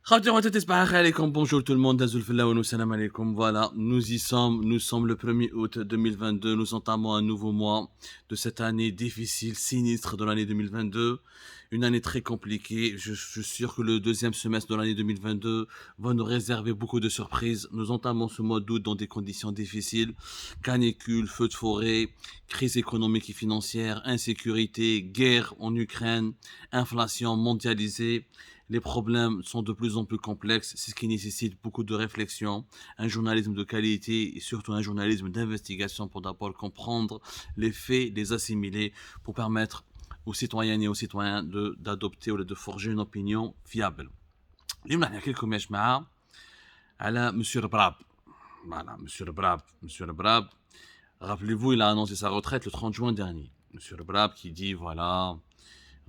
Bonjour tout le monde, salam alaikum. Voilà, nous y sommes, nous sommes le 1er août 2022, nous entamons un nouveau mois de cette année difficile, sinistre de l'année 2022, une année très compliquée. Je suis sûr que le deuxième semestre de l'année 2022 va nous réserver beaucoup de surprises. Nous entamons ce mois d'août dans des conditions difficiles, canicule, feux de forêt, crise économique et financière, insécurité, guerre en Ukraine, inflation mondialisée. Les problèmes sont de plus en plus complexes, c'est ce qui nécessite beaucoup de réflexion, un journalisme de qualité et surtout un journalisme d'investigation pour d'abord comprendre les faits, les assimiler, pour permettre aux citoyennes et aux citoyens d'adopter ou de forger une opinion fiable. اليوم راح نحكي لكم يا جماعة على Monsieur Brab. Voilà, Monsieur Brab, rappelez-vous, il a annoncé sa retraite le 30 juin dernier. Monsieur Brab qui dit, voilà,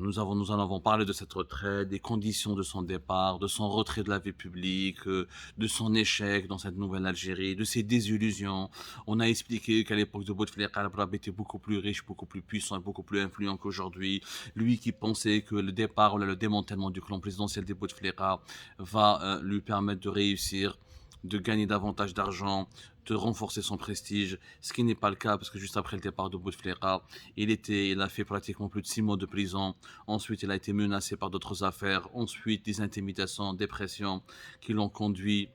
nous en avons parlé de cette retraite, des conditions de son départ, de son retrait de la vie publique, de son échec dans cette nouvelle Algérie, de ses désillusions. On a expliqué qu'à l'époque de Bouteflika, Al-Brab était beaucoup plus riche, beaucoup plus puissant et beaucoup plus influent qu'aujourd'hui. Lui qui pensait que le départ ou le démantèlement du clan présidentiel des Bouteflika va lui permettre de réussir, de gagner davantage d'argent, de renforcer son prestige, ce qui n'est pas le cas parce que juste après le départ de Bouteflika, il a fait pratiquement plus de 6 mois de prison. Ensuite, il a été menacé par d'autres affaires. Ensuite, des intimidations, des pressions qui l'ont conduit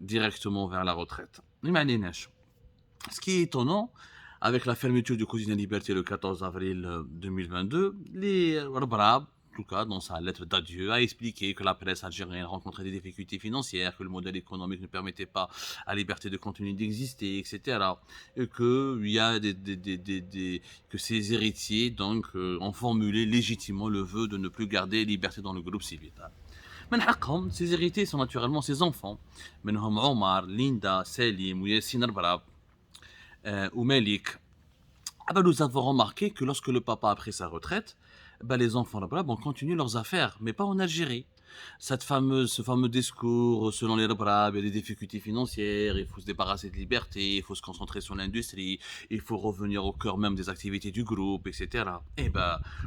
directement vers la retraite. Ce qui est étonnant, avec la fermeture du quotidien Liberté le 14 avril 2022, les Brab, en tout cas dans sa lettre d'adieu, a expliqué que la presse algérienne rencontrait des difficultés financières, que le modèle économique ne permettait pas à Liberté de continuer d'exister, etc. Et qu'il y a que ses héritiers donc ont formulé légitimement le vœu de ne plus garder Liberté dans le groupe Civital. من حقهم, ses héritiers sont naturellement ses enfants, منهم عمر, Linda, Salim, Yassine Brab ou Malik. Nous avons remarqué que lorsque le papa a pris sa retraite, les enfants là-bas ont continué leurs affaires, mais pas en Algérie. Ce fameux discours, selon les Rabrab, il y a des difficultés financières, il faut se débarrasser de liberté, il faut se concentrer sur l'industrie, il faut revenir au cœur même des activités du groupe, etc.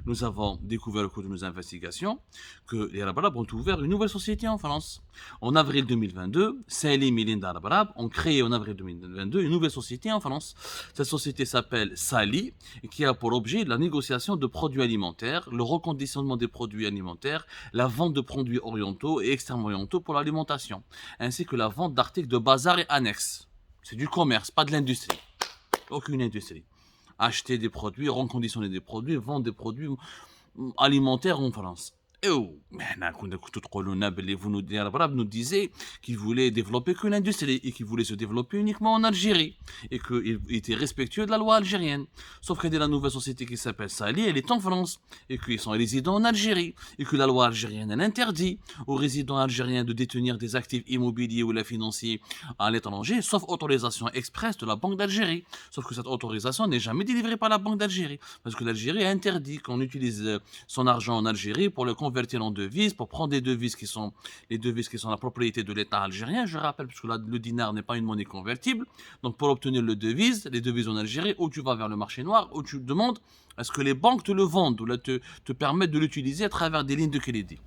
Nous avons découvert au cours de nos investigations que les Rabrab ont ouvert une nouvelle société en France. En avril 2022, Salim et Linda Rabrab ont créé en avril 2022 une nouvelle société en France. Cette société s'appelle Sali, qui a pour objet la négociation de produits alimentaires, le reconditionnement des produits alimentaires, la vente de produits orientaux et extrêmement orientaux pour l'alimentation, ainsi que la vente d'articles de bazar et annexes. C'est du commerce, pas de l'industrie. Aucune industrie. Acheter des produits, reconditionner des produits, vendre des produits alimentaires en France. Vous nous disait qu'il voulait développer que l'industrie et qu'il voulait se développer uniquement en Algérie et qu'il était respectueux de la loi algérienne. Sauf qu'il y a la nouvelle société qui s'appelle Sali, elle est en France et qu'ils sont résidents en Algérie et que la loi algérienne elle interdit aux résidents algériens de détenir des actifs immobiliers ou financiers à l'étranger, sauf autorisation express de la Banque d'Algérie. Sauf que cette autorisation n'est jamais délivrée par la Banque d'Algérie parce que l'Algérie interdit qu'on utilise son argent en Algérie pour le convertir en devises, pour prendre des devises qui sont la propriété de l'État algérien. Je rappelle, parce que le dinar n'est pas une monnaie convertible. Donc pour obtenir les devises en Algérie, ou tu vas vers le marché noir, ou tu demandes à ce que les banques te le vendent, ou te permettent de l'utiliser à travers des lignes de crédit.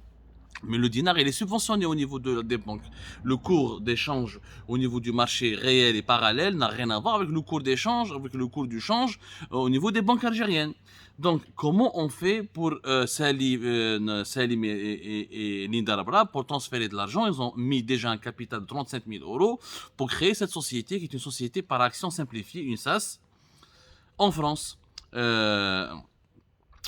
Mais le dinar, il est subventionné au niveau des banques. Le cours d'échange au niveau du marché réel et parallèle n'a rien à voir avec le cours d'échange, avec le cours du change au niveau des banques algériennes. Donc, comment on fait pour Salim et Linda Labra pour transférer de l'argent? Ils ont mis déjà un capital de 37 000 euros pour créer cette société qui est une société par action simplifiée, une SAS, en France.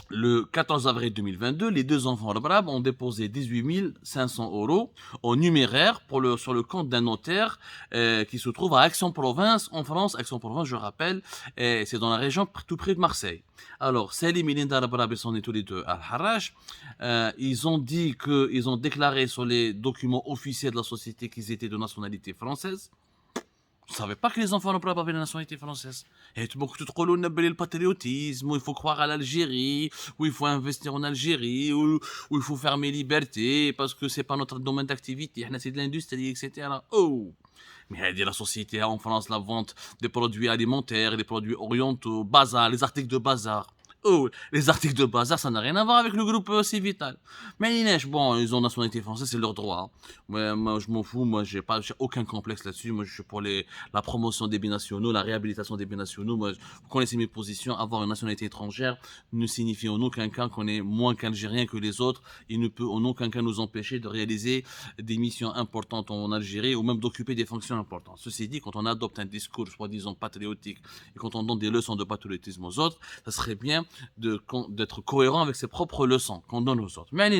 Le 14 avril 2022, les deux enfants Rabrab ont déposé 18 500 euros en numéraire sur le compte d'un notaire qui se trouve à Aix-en-Provence, en France. Aix-en-Provence, je rappelle, c'est dans la région tout près de Marseille. Alors, Salim et Linda Rabrab, ils sont nés tous les deux à Harrach. Ils ont dit qu'ils ont déclaré sur les documents officiels de la société qu'ils étaient de nationalité française. Je ne savais pas que les enfants n'ont pas la nationalité française. Et beaucoup de trop le patriotisme, où il faut croire à l'Algérie, où il faut investir en Algérie, où il faut fermer liberté, parce que c'est pas notre domaine d'activité, c'est de l'industrie, etc. Oh! Mais elle dit la société en France, la vente des produits alimentaires, des produits orientaux, bazar, les articles de bazar. Les articles de bazar, ça n'a rien à voir avec le groupe Civital. Mais Linesh, bon, ils ont nationalité française, c'est leur droit. Moi, je m'en fous, moi, j'ai aucun complexe là-dessus. Moi, je suis pour la promotion des binationaux, la réhabilitation des binationaux. Moi, vous connaissez mes positions. Avoir une nationalité étrangère ne signifie en aucun cas qu'on est moins qu'Algérien que les autres. Il ne peut en aucun cas nous empêcher de réaliser des missions importantes en Algérie ou même d'occuper des fonctions importantes. Ceci dit, quand on adopte un discours soi-disant patriotique et quand on donne des leçons de patriotisme aux autres, ça serait bien d'être cohérent avec ses propres leçons qu'on donne aux autres. Mais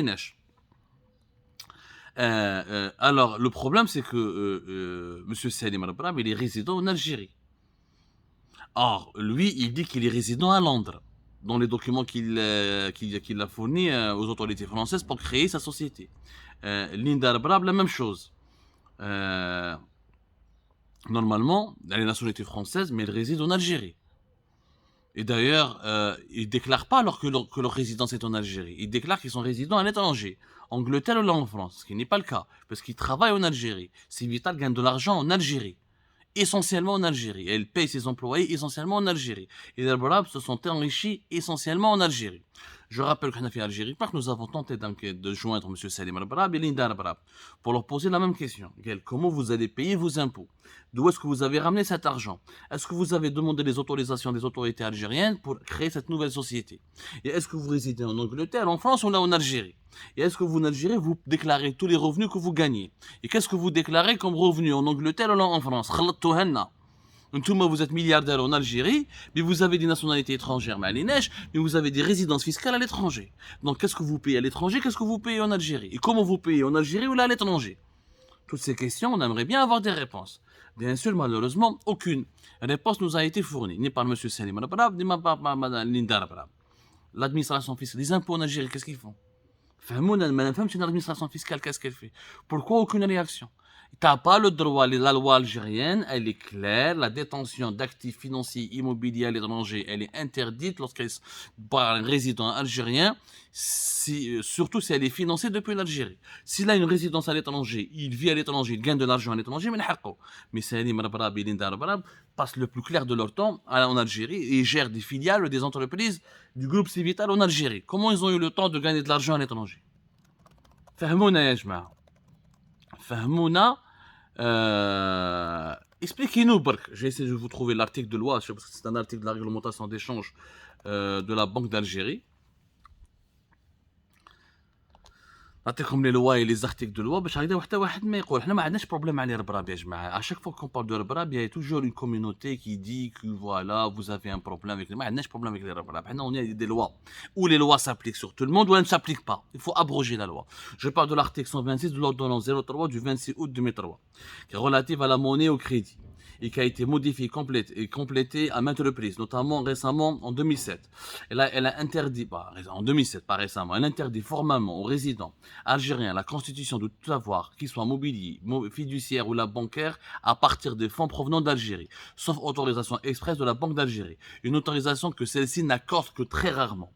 alors, le problème, c'est que M. Salim Al-Brab, il est résident en Algérie. Or, lui, il dit qu'il est résident à Londres, dans les documents qu'il a fournis aux autorités françaises pour créer sa société. Linda Al-Brab, la même chose. Normalement, elle est nationalité française, mais elle réside en Algérie. Et d'ailleurs, ils ne déclarent pas alors que leur résidence est en Algérie. Ils déclarent qu'ils sont résidents à l'étranger, Angleterre ou là en France, ce qui n'est pas le cas, parce qu'ils travaillent en Algérie. Civital gagne de l'argent en Algérie, essentiellement en Algérie. Et elle paye ses employés essentiellement en Algérie. Et les Arabes se sont enrichis essentiellement en Algérie. Je rappelle qu'on a fait Algérie, parce que nous avons tenté de joindre M. Salim Al-Brab et Linda Al-Brab pour leur poser la même question. Comment vous allez payer vos impôts? D'où est-ce que vous avez ramené cet argent? Est-ce que vous avez demandé les autorisations des autorités algériennes pour créer cette nouvelle société? Et est-ce que vous résidez en Angleterre, en France ou là en Algérie? Et est-ce que vous, en Algérie, vous déclarez tous les revenus que vous gagnez? Et qu'est-ce que vous déclarez comme revenus en Angleterre ou là en France? Vous êtes milliardaire en Algérie, mais vous avez des nationalités étrangères, mais vous avez des résidences fiscales à l'étranger. Donc, qu'est-ce que vous payez à l'étranger? Qu'est-ce que vous payez en Algérie? Et comment vous payez en Algérie ou là à l'étranger? Toutes ces questions, on aimerait bien avoir des réponses. Bien sûr, malheureusement, aucune réponse nous a été fournie, ni par M. Salim Al-Brab, ni par Mme Linda Al-Brab. L'administration fiscale, les impôts en Algérie, qu'est-ce qu'ils font? C'est une administration fiscale, qu'est-ce qu'elle fait? Pourquoi aucune réaction? T'as pas le droit, la loi algérienne, elle est claire, la détention d'actifs financiers immobiliers à l'étranger, elle est interdite lorsqu'elle par un résident algérien, surtout si elle est financée depuis l'Algérie. S'il a une résidence à l'étranger, il vit à l'étranger, il gagne de l'argent à l'étranger, mais Salim Al-Brab et Linda Al-Brab passent le plus clair de leur temps en Algérie et gèrent des filiales, des entreprises du groupe Civital en Algérie. Comment ils ont eu le temps de gagner de l'argent à l'étranger? فهمونا يا جماعة. فهمونا. Expliquez-nous, Bark. J'ai essayé de vous trouver l'article de loi, parce que c'est un article de la réglementation d'échange de la Banque d'Algérie. نعطيكم les lois et les articles de loi باش هكذا حتى واحد ما يقول حنا ما عندناش بروبليم على الربراب يا جماعه. À chaque fois qu'on parle de الربراب, il y a toujours une communauté qui dit que voilà, vous avez un problème avec les... ما عندناش problème avec les الربراب. حنا on a des lois où les lois s'appliquent sur tout le monde ou elles ne s'appliquent pas. Il faut abroger la loi. Je parle de l'article 126 de l'ordonnance 03 du 26 août 2003 qui est relative à la monnaie et au crédit et qui a été modifiée et complétée à maintes reprises, notamment récemment en 2007. Elle a interdit, en 2007, pas récemment, elle interdit formellement aux résidents algériens la constitution de tout avoir, qu'il soit mobilier, fiduciaire ou la bancaire, à partir des fonds provenant d'Algérie, sauf autorisation expresse de la Banque d'Algérie. Une autorisation que celle-ci n'accorde que très rarement.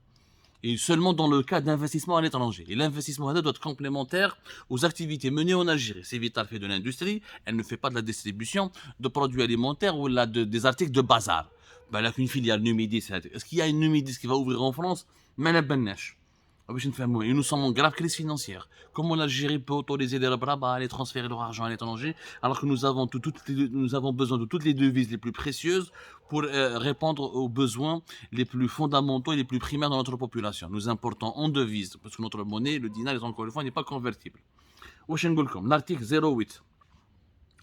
Et seulement dans le cas d'investissement à l'étranger. Et l'investissement doit être complémentaire aux activités menées en Algérie. Civital fait de l'industrie, elle ne fait pas de la distribution de produits alimentaires ou des articles de bazar. Ben là, qu'une filiale Numidis, est-ce qu'il y a une Numidis qui va ouvrir en France? Mais la benneche. Et nous sommes en grave crise financière. Comment l'Algérie peut autoriser les Arabes à aller transférer leur argent à l'étranger alors que nous avons besoin de toutes les devises les plus précieuses pour répondre aux besoins les plus fondamentaux et les plus primaires de notre population. Nous importons en devises parce que notre monnaie, le dinar, encore une fois, n'est pas convertible. L'article 08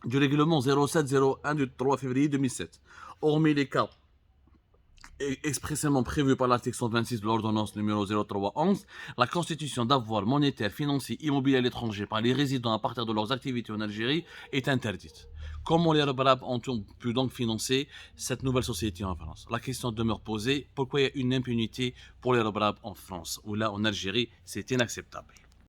du règlement 0701 du 3 février 2007, hormis les cas expressément prévu par l'article 126 de l'ordonnance numéro 0311, la constitution d'avoirs monétaires, financiers, immobiliers à l'étranger par les résidents à partir de leurs activités en Algérie est interdite. Comment les Arabes ont pu donc financer cette nouvelle société en France? La question demeure posée, pourquoi il y a une impunité pour les Arabes en France ou là en Algérie? C'est inacceptable.